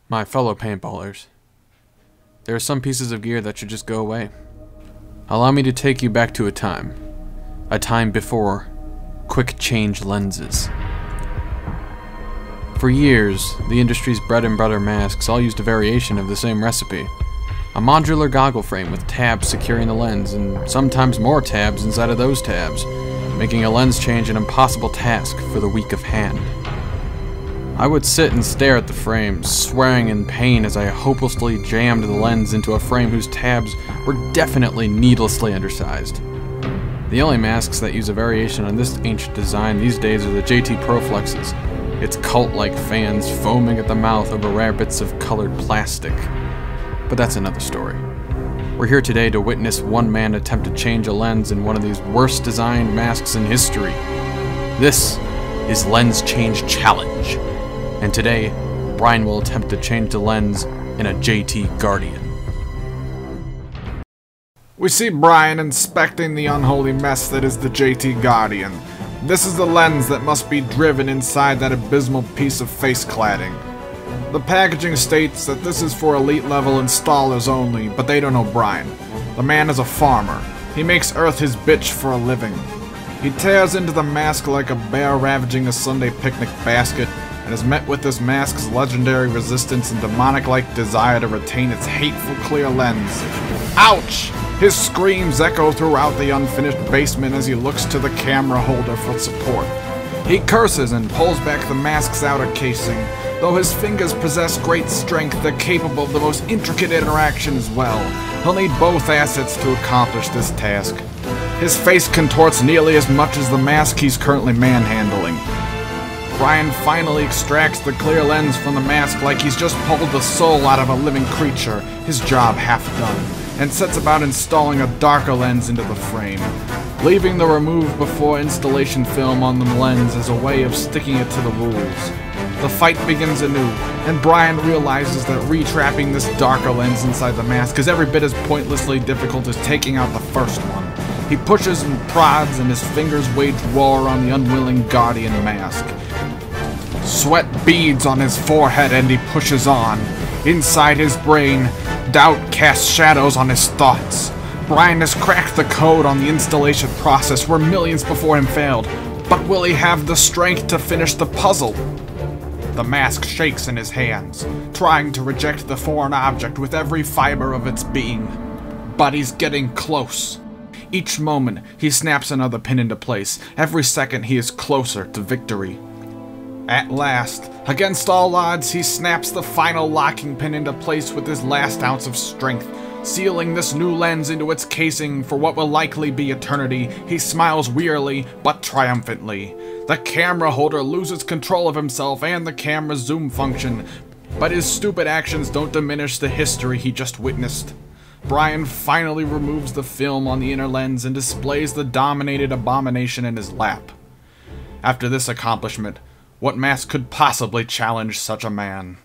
My fellow paintballers, there are some pieces of gear that should just go away. Allow me to take you back to a time before quick change lenses. For years, the industry's bread and butter masks all used a variation of the same recipe. A modular goggle frame with tabs securing the lens, and sometimes more tabs inside of those tabs, making a lens change an impossible task for the weak of hand. I would sit and stare at the frame, swearing in pain as I hopelessly jammed the lens into a frame whose tabs were definitely needlessly undersized. The only masks that use a variation on this ancient design these days are the JT Proflexes, its cult-like fans foaming at the mouth over rare bits of colored plastic. But that's another story. We're here today to witness one man attempt to change a lens in one of these worst designed masks in history. This is Lens Change Challenge. And today, Brian will attempt to change the lens in a JT Guardian. We see Brian inspecting the unholy mess that is the JT Guardian. This is the lens that must be driven inside that abysmal piece of face cladding. The packaging states that this is for elite level installers only, but they don't know Brian. The man is a farmer. He makes Earth his bitch for a living. He tears into the mask like a bear ravaging a Sunday picnic basket, and is met with this mask's legendary resistance and demonic-like desire to retain its hateful clear lens. Ouch! His screams echo throughout the unfinished basement as he looks to the camera holder for support. He curses and pulls back the mask's outer casing. Though his fingers possess great strength, they're capable of the most intricate interaction as well. He'll need both assets to accomplish this task. His face contorts nearly as much as the mask he's currently manhandling. Brian finally extracts the clear lens from the mask like he's just pulled the soul out of a living creature, his job half done, and sets about installing a darker lens into the frame, leaving the remove before installation film on the lens as a way of sticking it to the rules. The fight begins anew, and Brian realizes that retrapping this darker lens inside the mask is every bit as pointlessly difficult as taking out the first one. He pushes and prods, and his fingers wage war on the unwilling Guardian mask. Sweat beads on his forehead and he pushes on. Inside his brain, doubt casts shadows on his thoughts. Brian has cracked the code on the installation process where millions before him failed, but will he have the strength to finish the puzzle? The mask shakes in his hands, trying to reject the foreign object with every fiber of its being. But he's getting close. Each moment, he snaps another pin into place. Every second, he is closer to victory. At last, against all odds, he snaps the final locking pin into place with his last ounce of strength. Sealing this new lens into its casing for what will likely be eternity, he smiles wearily, but triumphantly. The camera holder loses control of himself and the camera's zoom function, but his stupid actions don't diminish the history he just witnessed. Brian finally removes the film on the inner lens and displays the dominated abomination in his lap. After this accomplishment, what mask could possibly challenge such a man?